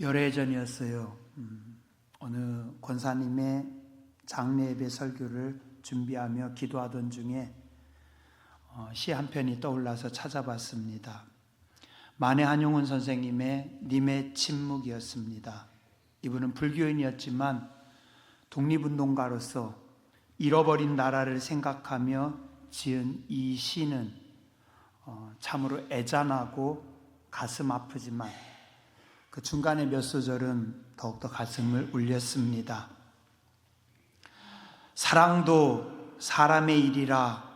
열애전이었어요. 어느 권사님의 장례 예배 설교를 준비하며 기도하던 중에 시 한 편이 떠올라서 찾아봤습니다. 만해 한용운 선생님의 님의 침묵이었습니다. 이분은 불교인이었지만 독립운동가로서 잃어버린 나라를 생각하며 지은 이 시는 참으로 애잔하고 가슴 아프지만 그 중간에 몇 소절은 더욱더 가슴을 울렸습니다. 사랑도 사람의 일이라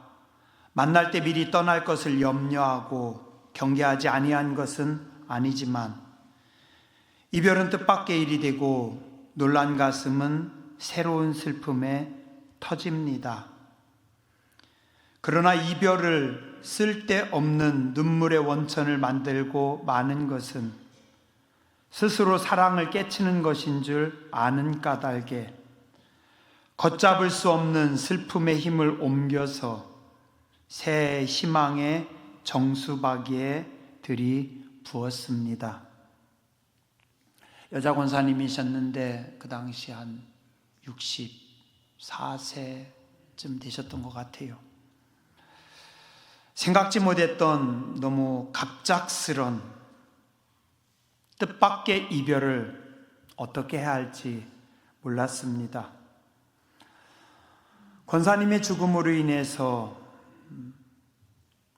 만날 때 미리 떠날 것을 염려하고 경계하지 아니한 것은 아니지만 이별은 뜻밖의 일이 되고 놀란 가슴은 새로운 슬픔에 터집니다. 그러나 이별을 쓸데없는 눈물의 원천을 만들고 마는 것은 스스로 사랑을 깨치는 것인 줄 아는 까닭에 걷잡을 수 없는 슬픔의 힘을 옮겨서 새 희망의 정수박이에 들이부었습니다. 여자 권사님이셨는데 그 당시 한 64세쯤 되셨던 것 같아요. 생각지 못했던 너무 갑작스런 뜻밖의 이별을 어떻게 해야 할지 몰랐습니다. 권사님의 죽음으로 인해서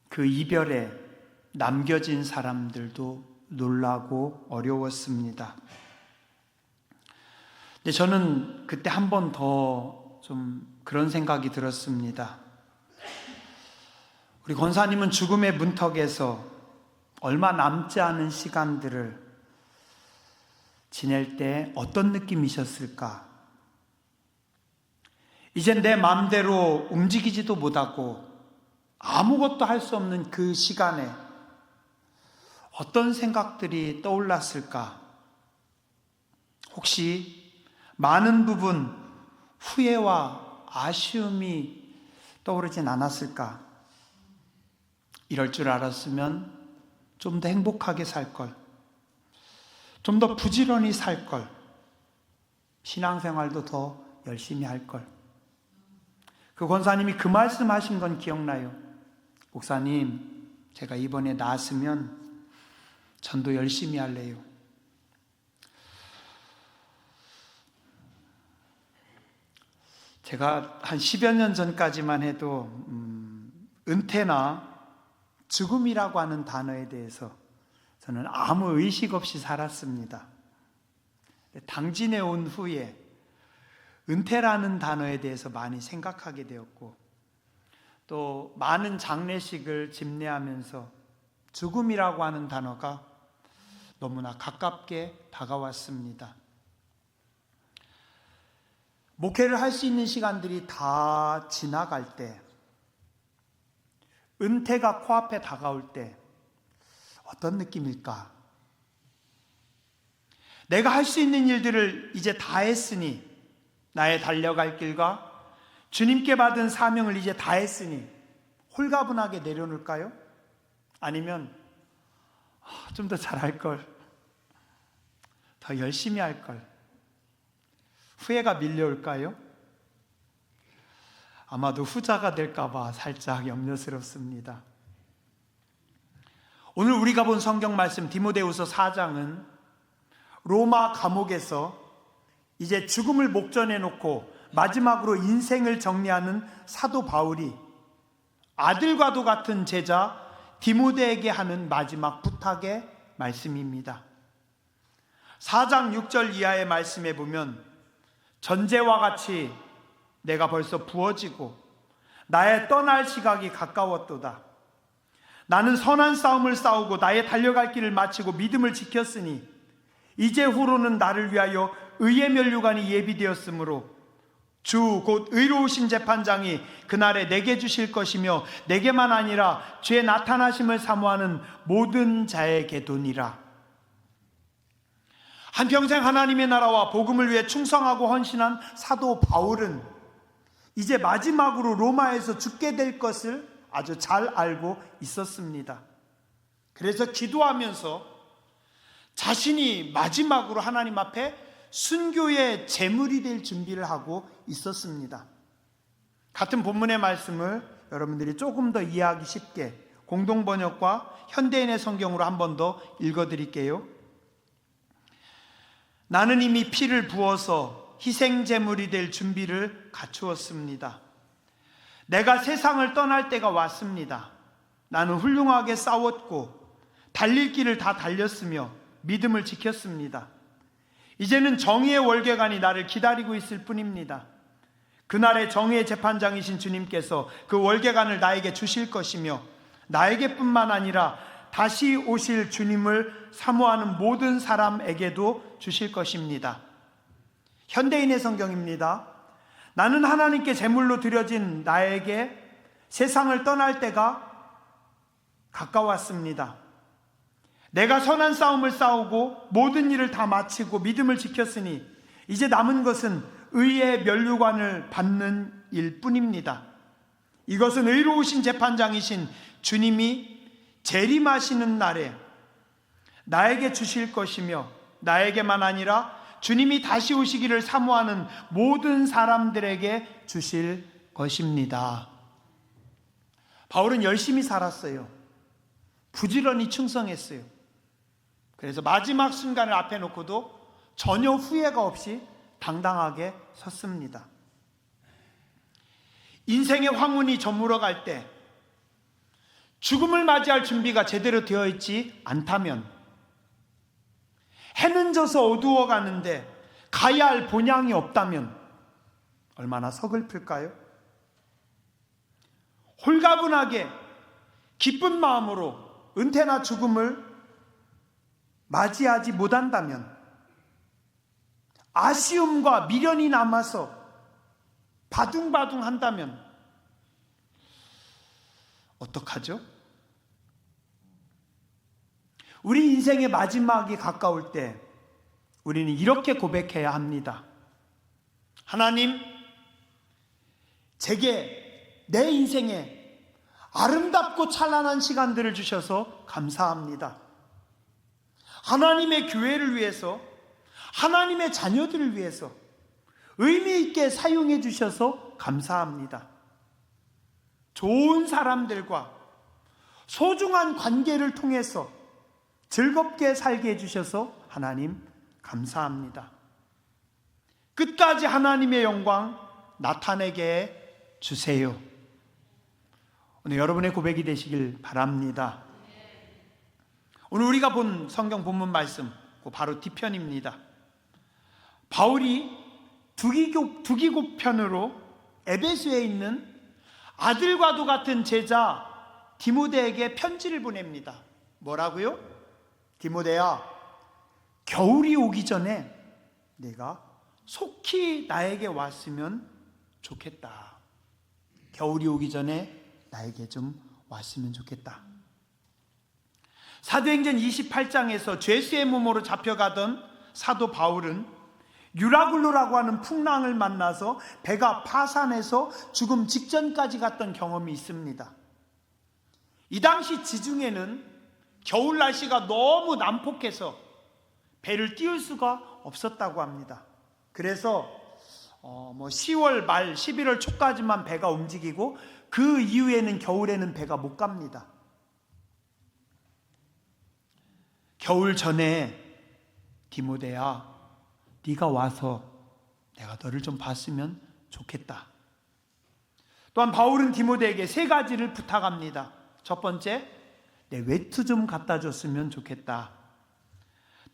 그 이별에 남겨진 사람들도 놀라고 어려웠습니다. 근데 저는 그때 한 번 더 좀 그런 생각이 들었습니다. 우리 권사님은 죽음의 문턱에서 얼마 남지 않은 시간들을 지낼 때 어떤 느낌이셨을까? 이젠 내 마음대로 움직이지도 못하고 아무것도 할 수 없는 그 시간에 어떤 생각들이 떠올랐을까? 혹시 많은 부분 후회와 아쉬움이 떠오르진 않았을까? 이럴 줄 알았으면 좀 더 행복하게 살 걸, 좀 더 부지런히 살 걸, 신앙생활도 더 열심히 할 걸. 그 권사님이 그 말씀하신 건 기억나요. 목사님, 제가 이번에 나았으면 전도 열심히 할래요. 제가 한 10여 년 전까지만 해도 은퇴나 죽음이라고 하는 단어에 대해서 저는 아무 의식 없이 살았습니다. 당진에 온 후에 은퇴라는 단어에 대해서 많이 생각하게 되었고, 또 많은 장례식을 집례하면서 죽음이라고 하는 단어가 너무나 가깝게 다가왔습니다. 목회를 할 수 있는 시간들이 다 지나갈 때, 은퇴가 코앞에 다가올 때 어떤 느낌일까? 내가 할 수 있는 일들을 이제 다 했으니, 나의 달려갈 길과 주님께 받은 사명을 이제 다 했으니 홀가분하게 내려놓을까요? 아니면 좀 더 잘할 걸, 더 열심히 할 걸, 후회가 밀려올까요? 아마도 후자가 될까 봐 살짝 염려스럽습니다. 오늘 우리가 본 성경 말씀 디모데후서 4장은 로마 감옥에서 이제 죽음을 목전에 놓고 마지막으로 인생을 정리하는 사도 바울이 아들과도 같은 제자 디모데에게 하는 마지막 부탁의 말씀입니다. 4장 6절 이하의 말씀에 보면 전제와 같이 내가 벌써 부어지고 나의 떠날 시각이 가까웠도다. 나는 선한 싸움을 싸우고 나의 달려갈 길을 마치고 믿음을 지켰으니 이제 후로는 나를 위하여 의의 면류관이 예비되었으므로 주 곧 의로우신 재판장이 그날에 내게 주실 것이며 내게만 아니라 주의 나타나심을 사모하는 모든 자에게 도니라. 한평생 하나님의 나라와 복음을 위해 충성하고 헌신한 사도 바울은 이제 마지막으로 로마에서 죽게 될 것을 아주 잘 알고 있었습니다. 그래서 기도하면서 자신이 마지막으로 하나님 앞에 순교의 제물이 될 준비를 하고 있었습니다. 같은 본문의 말씀을 여러분들이 조금 더 이해하기 쉽게 공동번역과 현대인의 성경으로 한 번 더 읽어드릴게요. 나는 이미 피를 부어서 희생제물이 될 준비를 갖추었습니다. 내가 세상을 떠날 때가 왔습니다. 나는 훌륭하게 싸웠고 달릴 길을 다 달렸으며 믿음을 지켰습니다. 이제는 정의의 월계관이 나를 기다리고 있을 뿐입니다. 그날의 정의의 재판장이신 주님께서 그 월계관을 나에게 주실 것이며 나에게뿐만 아니라 다시 오실 주님을 사모하는 모든 사람에게도 주실 것입니다. 현대인의 성경입니다. 나는 하나님께 제물로 드려진 나에게 세상을 떠날 때가 가까웠습니다. 내가 선한 싸움을 싸우고 모든 일을 다 마치고 믿음을 지켰으니 이제 남은 것은 의의 면류관을 받는 일 뿐입니다. 이것은 의로우신 재판장이신 주님이 재림하시는 날에 나에게 주실 것이며 나에게만 아니라 주님이 다시 오시기를 사모하는 모든 사람들에게 주실 것입니다. 바울은 열심히 살았어요. 부지런히 충성했어요. 그래서 마지막 순간을 앞에 놓고도 전혀 후회가 없이 당당하게 섰습니다. 인생의 황혼이 저물어 갈 때 죽음을 맞이할 준비가 제대로 되어 있지 않다면, 해는 져서 어두워 가는데 가야 할 본향이 없다면 얼마나 서글플까요? 홀가분하게 기쁜 마음으로 은퇴나 죽음을 맞이하지 못한다면, 아쉬움과 미련이 남아서 바둥바둥 한다면 어떡하죠? 우리 인생의 마지막이 가까울 때 우리는 이렇게 고백해야 합니다. 하나님, 제게 내 인생에 아름답고 찬란한 시간들을 주셔서 감사합니다. 하나님의 교회를 위해서, 하나님의 자녀들을 위해서 의미 있게 사용해 주셔서 감사합니다. 좋은 사람들과 소중한 관계를 통해서 즐겁게 살게 해주셔서 하나님 감사합니다. 끝까지 하나님의 영광 나타내게 주세요. 오늘 여러분의 고백이 되시길 바랍니다. 오늘 우리가 본 성경 본문 말씀 바로 뒤편입니다. 바울이 두기고편으로 에베소에 있는 아들과도 같은 제자 디모데에게 편지를 보냅니다. 뭐라고요? 디모데야, 겨울이 오기 전에 내가 속히 나에게 왔으면 좋겠다. 겨울이 오기 전에 나에게 좀 왔으면 좋겠다. 사도행전 28장에서 죄수의 몸으로 잡혀가던 사도 바울은 유라굴로라고 하는 풍랑을 만나서 배가 파산해서 죽음 직전까지 갔던 경험이 있습니다. 이 당시 지중해는 겨울 날씨가 너무 난폭해서 배를 띄울 수가 없었다고 합니다. 그래서 10월 말 11월 초까지만 배가 움직이고 그 이후에는 겨울에는 배가 못 갑니다. 겨울 전에 디모데야, 네가 와서 내가 너를 좀 봤으면 좋겠다. 또한 바울은 디모데에게 3가지를 부탁합니다. 첫 번째, 내 외투 좀 갖다 줬으면 좋겠다.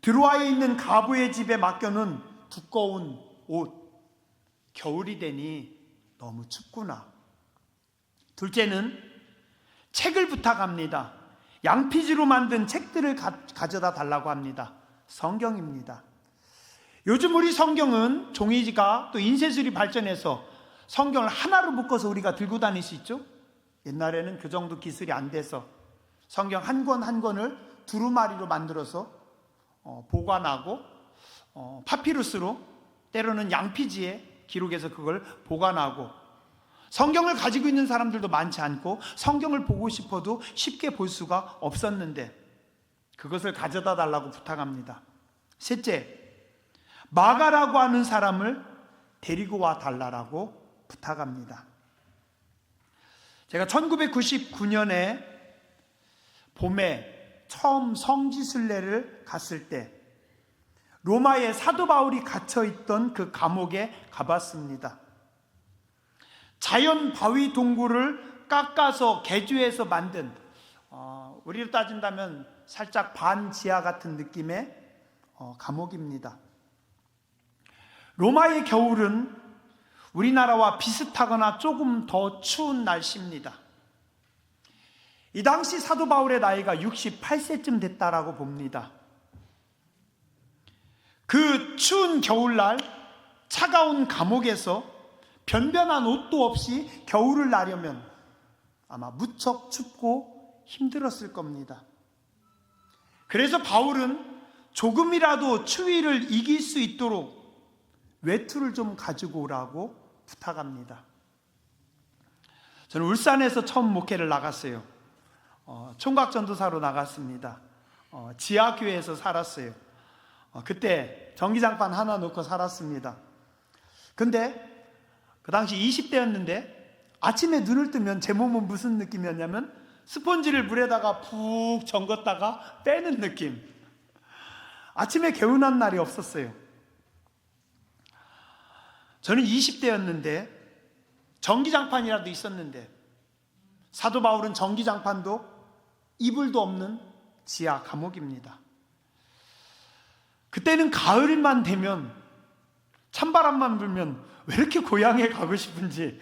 드로아에 있는 가부의 집에 맡겨놓은 두꺼운 옷, 겨울이 되니 너무 춥구나. 둘째는 책을 부탁합니다. 양피지로 만든 책들을 가져다 달라고 합니다. 성경입니다. 요즘 우리 성경은 종이가 또 인쇄술이 발전해서 성경을 하나로 묶어서 우리가 들고 다닐 수 있죠. 옛날에는 그 정도 기술이 안 돼서 성경 한 권 한 권을 두루마리로 만들어서 보관하고 파피루스로, 때로는 양피지에 기록해서 그걸 보관하고, 성경을 가지고 있는 사람들도 많지 않고 성경을 보고 싶어도 쉽게 볼 수가 없었는데, 그것을 가져다 달라고 부탁합니다. 셋째, 마가라고 하는 사람을 데리고 와 달라고 부탁합니다. 제가 1999년에 봄에 처음 성지순례를 갔을 때 로마의 사도 바울이 갇혀있던 그 감옥에 가봤습니다. 자연 바위 동굴을 깎아서 개조해서 만든, 우리로 따진다면 살짝 반지하 같은 느낌의 감옥입니다. 로마의 겨울은 우리나라와 비슷하거나 조금 더 추운 날씨입니다. 이 당시 사도 바울의 나이가 68세쯤 됐다라고 봅니다. 그 추운 겨울날 차가운 감옥에서 변변한 옷도 없이 겨울을 나려면 아마 무척 춥고 힘들었을 겁니다. 그래서 바울은 조금이라도 추위를 이길 수 있도록 외투를 좀 가지고 오라고 부탁합니다. 저는 울산에서 처음 목회를 나갔어요. 총각전도사로 나갔습니다. 지하교회에서 살았어요. 그때 전기장판 하나 놓고 살았습니다. 근데 그 당시 20대였는데 아침에 눈을 뜨면 제 몸은 무슨 느낌이었냐면 스펀지를 물에다가 푹 잠궜다가 빼는 느낌. 아침에 개운한 날이 없었어요. 저는 20대였는데 전기장판이라도 있었는데 사도 바울은 전기장판도 이불도 없는 지하 감옥입니다. 그때는 가을만 되면 찬바람만 불면 왜 이렇게 고향에 가고 싶은지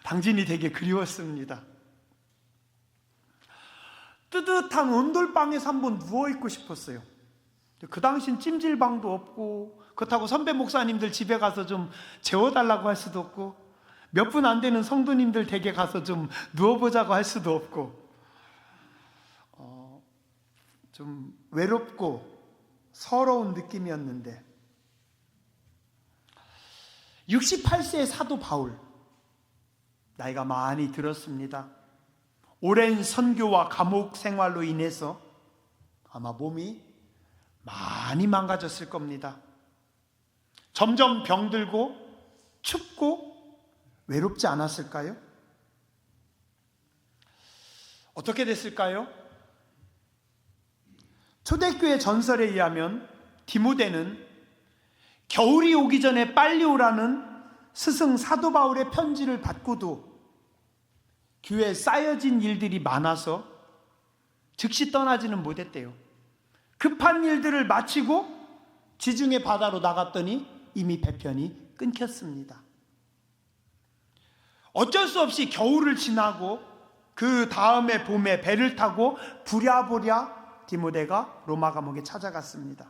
당진이 되게 그리웠습니다. 뜨뜻한 온돌방에서 한번 누워있고 싶었어요. 그 당시엔 찜질방도 없고 그렇다고 선배 목사님들 집에 가서 좀 재워달라고 할 수도 없고 몇 분 안 되는 성도님들 댁에 가서 좀 누워보자고 할 수도 없고 좀 외롭고 서러운 느낌이었는데 68세의 사도 바울, 나이가 많이 들었습니다. 오랜 선교와 감옥 생활로 인해서 아마 몸이 많이 망가졌을 겁니다. 점점 병들고 춥고 외롭지 않았을까요? 어떻게 됐을까요? 초대교회 전설에 의하면 디모데는 겨울이 오기 전에 빨리 오라는 스승 사도 바울의 편지를 받고도 교회에 쌓여진 일들이 많아서 즉시 떠나지는 못했대요. 급한 일들을 마치고 지중해 바다로 나갔더니 이미 배편이 끊겼습니다. 어쩔 수 없이 겨울을 지나고 그 다음에 봄에 배를 타고 부랴부랴 디모데가 로마 감옥에 찾아갔습니다.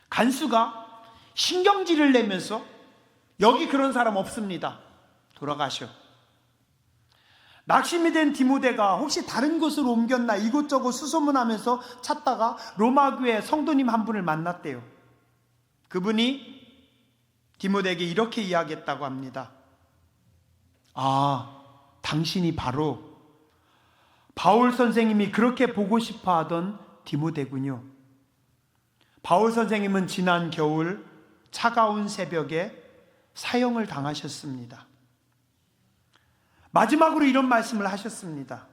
간수가 신경질을 내면서 여기 그런 사람 없습니다. 돌아가셔. 낙심이 된 디모데가 혹시 다른 곳으로 옮겼나 이곳저곳 수소문하면서 찾다가 로마 교회 성도님 한 분을 만났대요. 그분이 디모데에게 이렇게 이야기했다고 합니다. 아, 당신이 바로 바울 선생님이 그렇게 보고 싶어 하던 디모데군요. 바울 선생님은 지난 겨울 차가운 새벽에 사형을 당하셨습니다. 마지막으로 이런 말씀을 하셨습니다.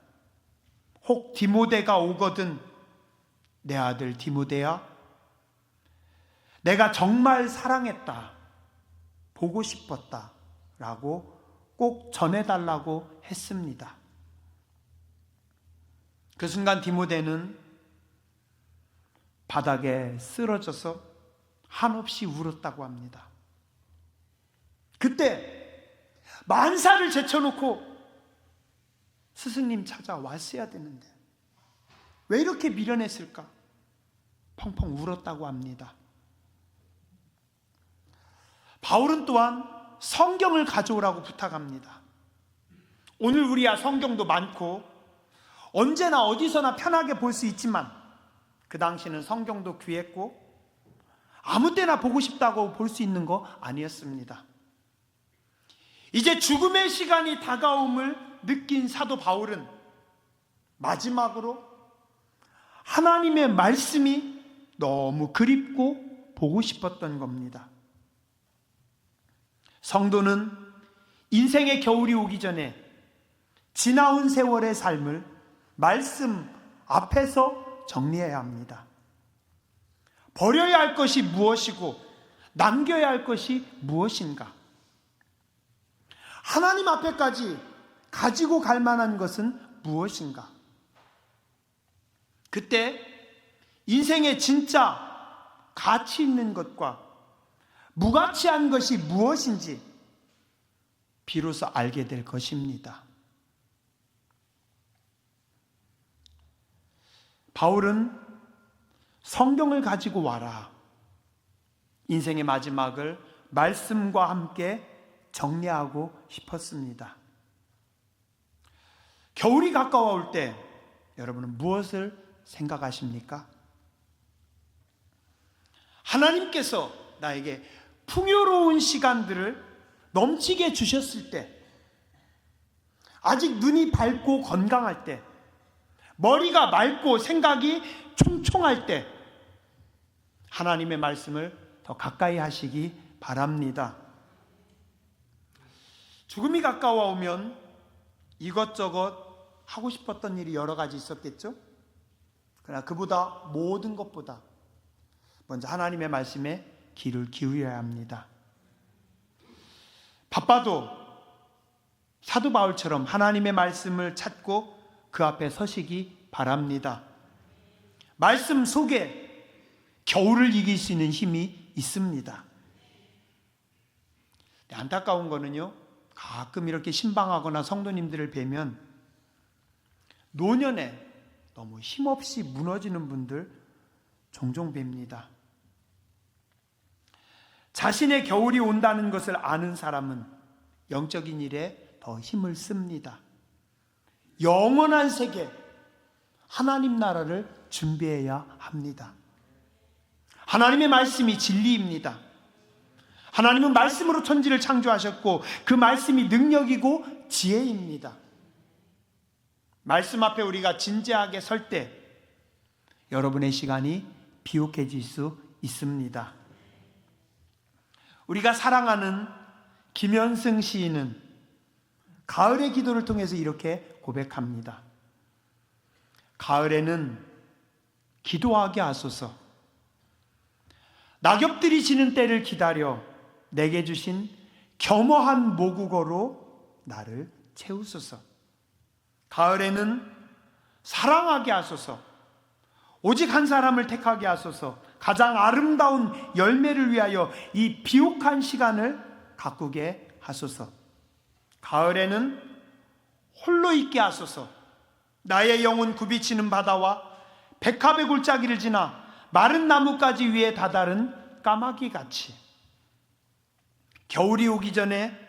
혹 디모데가 오거든 내 아들 디모데야, 내가 정말 사랑했다, 보고 싶었다 라고 꼭 전해달라고 했습니다. 그 순간 디모데는 바닥에 쓰러져서 한없이 울었다고 합니다. 그때 만사를 제쳐놓고 스승님 찾아왔어야 되는데 왜 이렇게 미련했을까? 펑펑 울었다고 합니다. 바울은 또한 성경을 가져오라고 부탁합니다. 오늘 우리야 성경도 많고 언제나 어디서나 편하게 볼 수 있지만 그 당시는 성경도 귀했고 아무 때나 보고 싶다고 볼 수 있는 거 아니었습니다. 이제 죽음의 시간이 다가옴을 느낀 사도 바울은 마지막으로 하나님의 말씀이 너무 그립고 보고 싶었던 겁니다. 성도는 인생의 겨울이 오기 전에 지나온 세월의 삶을 말씀 앞에서 정리해야 합니다. 버려야 할 것이 무엇이고 남겨야 할 것이 무엇인가? 하나님 앞에까지 가지고 갈 만한 것은 무엇인가? 그때 인생의 진짜 가치 있는 것과 무가치한 것이 무엇인지 비로소 알게 될 것입니다. 바울은 성경을 가지고 와라. 인생의 마지막을 말씀과 함께 정리하고 싶었습니다. 겨울이 가까워올 때 여러분은 무엇을 생각하십니까? 하나님께서 나에게 풍요로운 시간들을 넘치게 주셨을 때, 아직 눈이 밝고 건강할 때, 머리가 맑고 생각이 총총할 때 하나님의 말씀을 더 가까이 하시기 바랍니다. 죽음이 가까워오면 이것저것 하고 싶었던 일이 여러 가지 있었겠죠? 그러나 그보다 모든 것보다 먼저 하나님의 말씀에 귀를 기울여야 합니다. 바빠도 사도 바울처럼 하나님의 말씀을 찾고 그 앞에 서시기 바랍니다. 말씀 속에 겨울을 이길 수 있는 힘이 있습니다. 안타까운 거는요, 가끔 이렇게 신방하거나 성도님들을 뵈면 노년에 너무 힘없이 무너지는 분들 종종 뵙니다. 자신의 겨울이 온다는 것을 아는 사람은 영적인 일에 더 힘을 씁니다. 영원한 세계, 하나님 나라를 준비해야 합니다. 하나님의 말씀이 진리입니다. 하나님은 말씀으로 천지를 창조하셨고 그 말씀이 능력이고 지혜입니다. 말씀 앞에 우리가 진지하게 설 때 여러분의 시간이 비옥해질 수 있습니다. 우리가 사랑하는 김현승 시인은 가을의 기도를 통해서 이렇게 고백합니다. 가을에는 기도하게 하소서. 낙엽들이 지는 때를 기다려 내게 주신 겸허한 모국어로 나를 채우소서. 가을에는 사랑하게 하소서. 오직 한 사람을 택하게 하소서. 가장 아름다운 열매를 위하여 이 비옥한 시간을 가꾸게 하소서. 가을에는 홀로 있게 하소서. 나의 영혼 굽이치는 바다와 백합의 골짜기를 지나 마른 나뭇가지 위에 다다른 까마귀같이 겨울이 오기 전에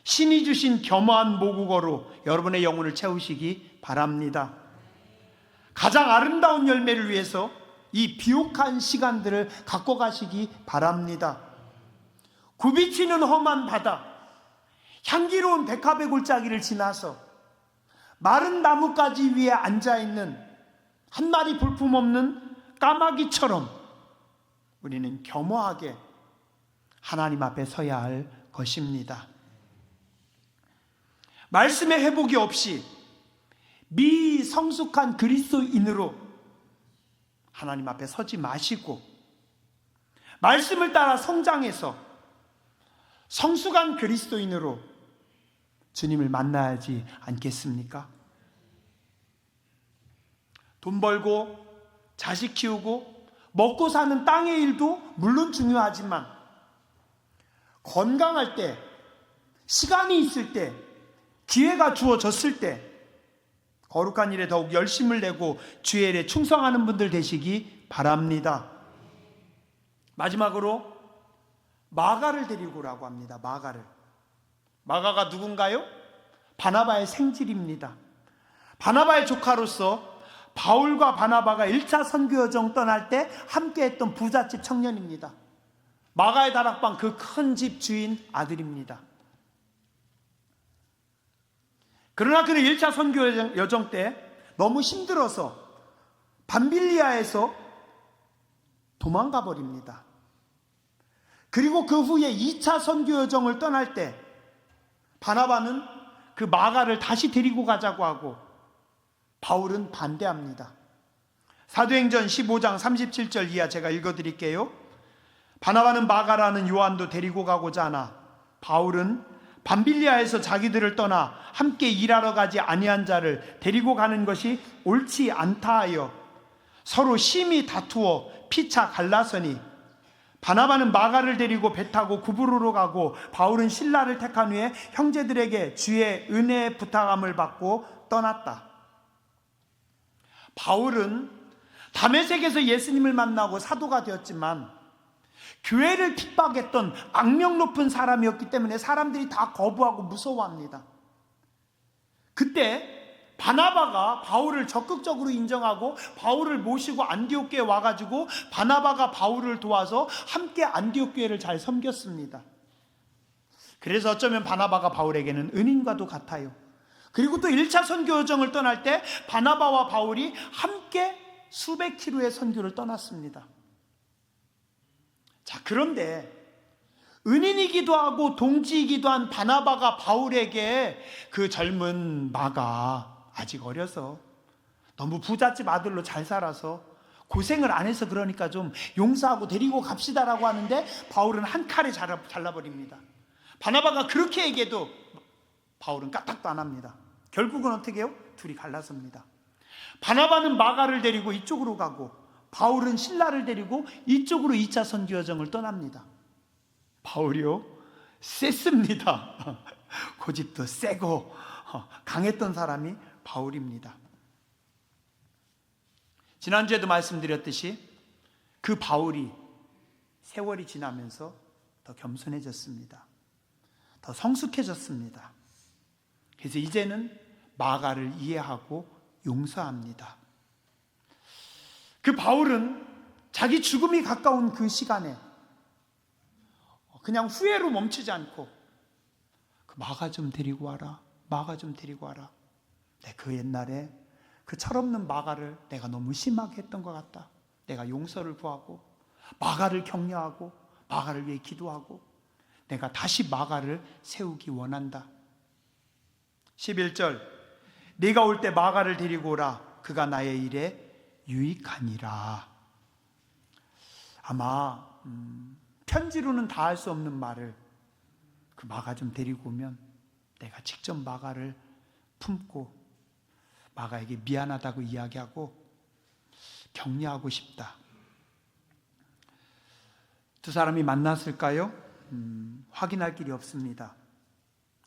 신이 주신 겸허한 모국어로 여러분의 영혼을 채우시기 바랍니다. 가장 아름다운 열매를 위해서 이 비옥한 시간들을 갖고 가시기 바랍니다. 굽이치는 험한 바다, 향기로운 백합의 골짜기를 지나서 마른 나뭇가지 위에 앉아있는 한 마리 볼품없는 까마귀처럼 우리는 겸허하게 하나님 앞에 서야 할 것입니다. 말씀의 회복이 없이 미성숙한 그리스도인으로 하나님 앞에 서지 마시고 말씀을 따라 성장해서 성숙한 그리스도인으로 주님을 만나야지 않겠습니까? 돈 벌고 자식 키우고 먹고 사는 땅의 일도 물론 중요하지만 건강할 때, 시간이 있을 때, 기회가 주어졌을 때 거룩한 일에 더욱 열심을 내고 주의 일에 충성하는 분들 되시기 바랍니다. 마지막으로 마가를 데리고 오라고 합니다. 마가가 누군가요? 바나바의 생질입니다. 바나바의 조카로서 바울과 바나바가 1차 선교 여정 떠날 때 함께했던 부잣집 청년입니다. 마가의 다락방 그 큰 집 주인 아들입니다. 그러나 그는 1차 선교 여정 때 너무 힘들어서 밤빌리아에서 도망가 버립니다. 그리고 그 후에 2차 선교 여정을 떠날 때 바나바는 그 마가를 다시 데리고 가자고 하고 바울은 반대합니다. 사도행전 15장 37절 이하 제가 읽어드릴게요. 바나바는 마가라는 요한도 데리고 가고자 하나 바울은 밤빌리아에서 자기들을 떠나 함께 일하러 가지 아니한 자를 데리고 가는 것이 옳지 않다 하여 서로 심히 다투어 피차 갈라서니 바나바는 마가를 데리고 배 타고 구브로로 가고 바울은 실라를 택한 후에 형제들에게 주의 은혜의 부탁함을 받고 떠났다. 바울은 다메섹에서 예수님을 만나고 사도가 되었지만 교회를 핍박했던 악명 높은 사람이었기 때문에 사람들이 다 거부하고 무서워합니다. 그때 바나바가 바울을 적극적으로 인정하고 바울을 모시고 안디옥 교회에 와가지고 바나바가 바울을 도와서 함께 안디옥 교회를 잘 섬겼습니다. 그래서 어쩌면 바나바가 바울에게는 은인과도 같아요. 그리고 또 1차 선교 여정을 떠날 때 바나바와 바울이 함께 수백 킬로의 선교를 떠났습니다. 자, 그런데 은인이기도 하고 동지이기도 한 바나바가 바울에게 그 젊은 마가 아직 어려서 너무 부잣집 아들로 잘 살아서 고생을 안 해서 그러니까 좀 용서하고 데리고 갑시다라고 하는데 바울은 한 칼에 잘라버립니다. 바나바가 그렇게 얘기해도 바울은 까딱도 안 합니다. 결국은 어떻게 해요? 둘이 갈라섭니다. 바나바는 마가를 데리고 이쪽으로 가고 바울은 실라를 데리고 이쪽으로 2차 선교 여정을 떠납니다. 바울이요? 셌습니다. 고집도 세고 강했던 사람이 바울입니다. 지난주에도 말씀드렸듯이 그 바울이 세월이 지나면서 더 겸손해졌습니다. 더 성숙해졌습니다. 그래서 이제는 마가를 이해하고 용서합니다. 그 바울은 자기 죽음이 가까운 그 시간에 그냥 후회로 멈추지 않고 그 마가 좀 데리고 와라, 마가 좀 데리고 와라. 그 옛날에 그 철없는 마가를 내가 너무 심하게 했던 것 같다. 내가 용서를 구하고 마가를 격려하고 마가를 위해 기도하고 내가 다시 마가를 세우기 원한다. 11절 네가 올 때 마가를 데리고 오라. 그가 나의 일에 유익하니라. 아마 편지로는 다 할 수 없는 말을 그 마가 좀 데리고 오면 내가 직접 마가를 품고 마가에게 미안하다고 이야기하고 격려하고 싶다. 두 사람이 만났을까요? 확인할 길이 없습니다.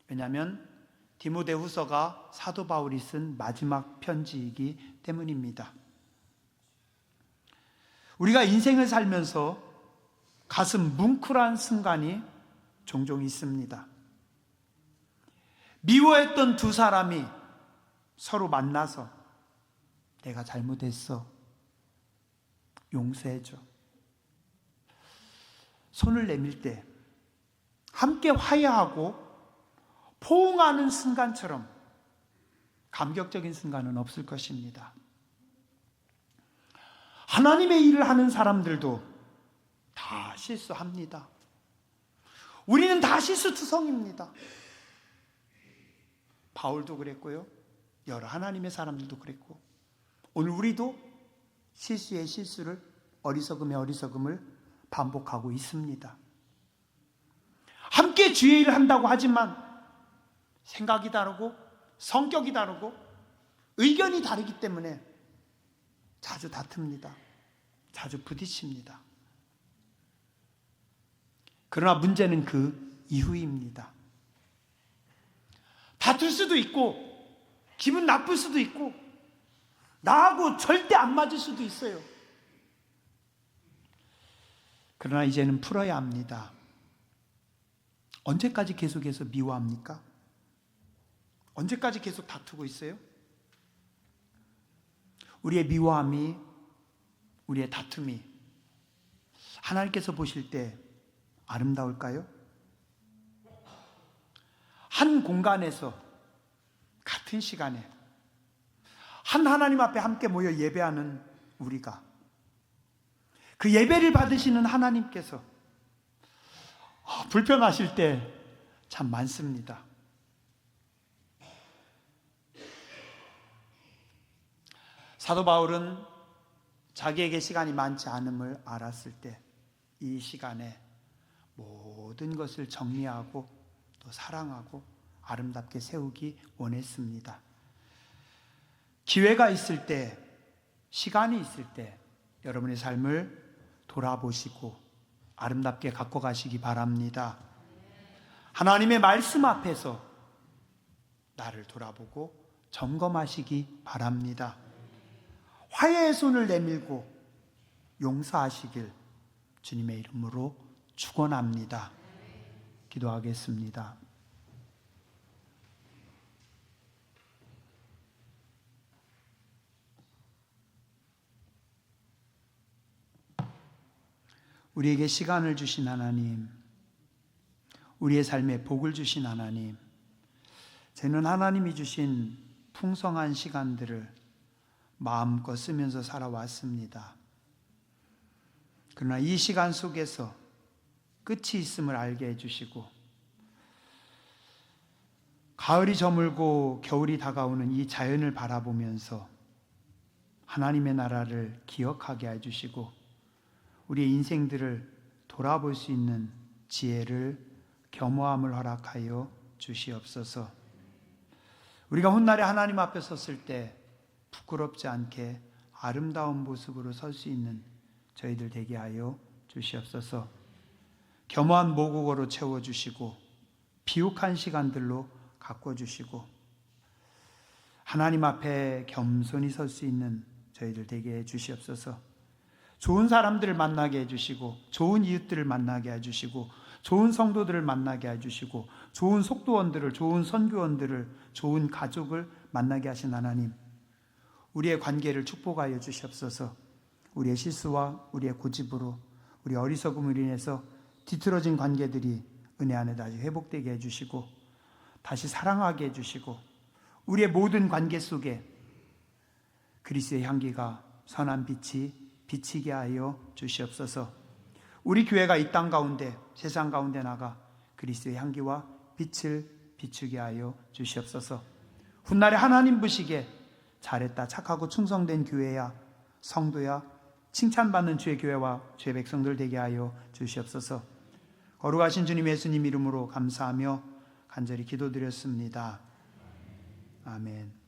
왜냐하면 디모데후서가 사도 바울이 쓴 마지막 편지이기 때문입니다. 우리가 인생을 살면서 가슴 뭉클한 순간이 종종 있습니다. 미워했던 두 사람이 서로 만나서 내가 잘못했어, 용서해줘. 손을 내밀 때 함께 화해하고 포옹하는 순간처럼 감격적인 순간은 없을 것입니다. 하나님의 일을 하는 사람들도 다 실수합니다. 우리는 다 실수투성입니다. 바울도 그랬고요. 여러 하나님의 사람들도 그랬고 오늘 우리도 실수의 실수를 어리석음의 어리석음을 반복하고 있습니다. 함께 주의 일을 한다고 하지만 생각이 다르고 성격이 다르고 의견이 다르기 때문에 자주 다툽니다. 자주 부딪힙니다. 그러나 문제는 그 이후입니다. 다툴 수도 있고 기분 나쁠 수도 있고 나하고 절대 안 맞을 수도 있어요. 그러나 이제는 풀어야 합니다. 언제까지 계속해서 미워합니까? 언제까지 계속 다투고 있어요? 우리의 미워함이, 우리의 다툼이 하나님께서 보실 때 아름다울까요? 한 공간에서 같은 시간에 한 하나님 앞에 함께 모여 예배하는 우리가 그 예배를 받으시는 하나님께서 불평하실 때 참 많습니다. 사도 바울은 자기에게 시간이 많지 않음을 알았을 때 이 시간에 모든 것을 정리하고 또 사랑하고 아름답게 세우기 원했습니다. 기회가 있을 때, 시간이 있을 때 여러분의 삶을 돌아보시고 아름답게 갖고 가시기 바랍니다. 하나님의 말씀 앞에서 나를 돌아보고 점검하시기 바랍니다. 화해의 손을 내밀고 용서하시길 주님의 이름으로 축원합니다. 기도하겠습니다. 우리에게 시간을 주신 하나님, 우리의 삶에 복을 주신 하나님, 저는 하나님이 주신 풍성한 시간들을 마음껏 쓰면서 살아왔습니다. 그러나 이 시간 속에서 끝이 있음을 알게 해주시고 가을이 저물고 겨울이 다가오는 이 자연을 바라보면서 하나님의 나라를 기억하게 해주시고 우리의 인생들을 돌아볼 수 있는 지혜를 겸허함을 허락하여 주시옵소서. 우리가 훗날에 하나님 앞에 섰을 때 부끄럽지 않게 아름다운 모습으로 설 수 있는 저희들 되게 하여 주시옵소서. 겸허한 모국어로 채워주시고 비옥한 시간들로 가꿔주시고 하나님 앞에 겸손히 설 수 있는 저희들 되게 해주시옵소서. 좋은 사람들을 만나게 해주시고 좋은 이웃들을 만나게 해주시고 좋은 성도들을 만나게 해주시고 좋은 속도원들을, 좋은 선교원들을, 좋은 가족을 만나게 하신 하나님, 우리의 관계를 축복하여 주시옵소서. 우리의 실수와 우리의 고집으로 우리 어리석음으로 인해서 뒤틀어진 관계들이 은혜 안에 다시 회복되게 해주시고 다시 사랑하게 해주시고 우리의 모든 관계 속에 그리스도의 향기가 선한 빛이 비치게 하여 주시옵소서. 우리 교회가 이 땅 가운데 세상 가운데 나가 그리스도의 향기와 빛을 비추게 하여 주시옵소서. 훗날에 하나님 보시기에 잘했다, 착하고 충성된 교회야, 성도야, 칭찬받는 주의 교회와 주의 백성들 되게 하여 주시옵소서. 거룩하신 주님 예수님 이름으로 감사하며 간절히 기도드렸습니다. 아멘.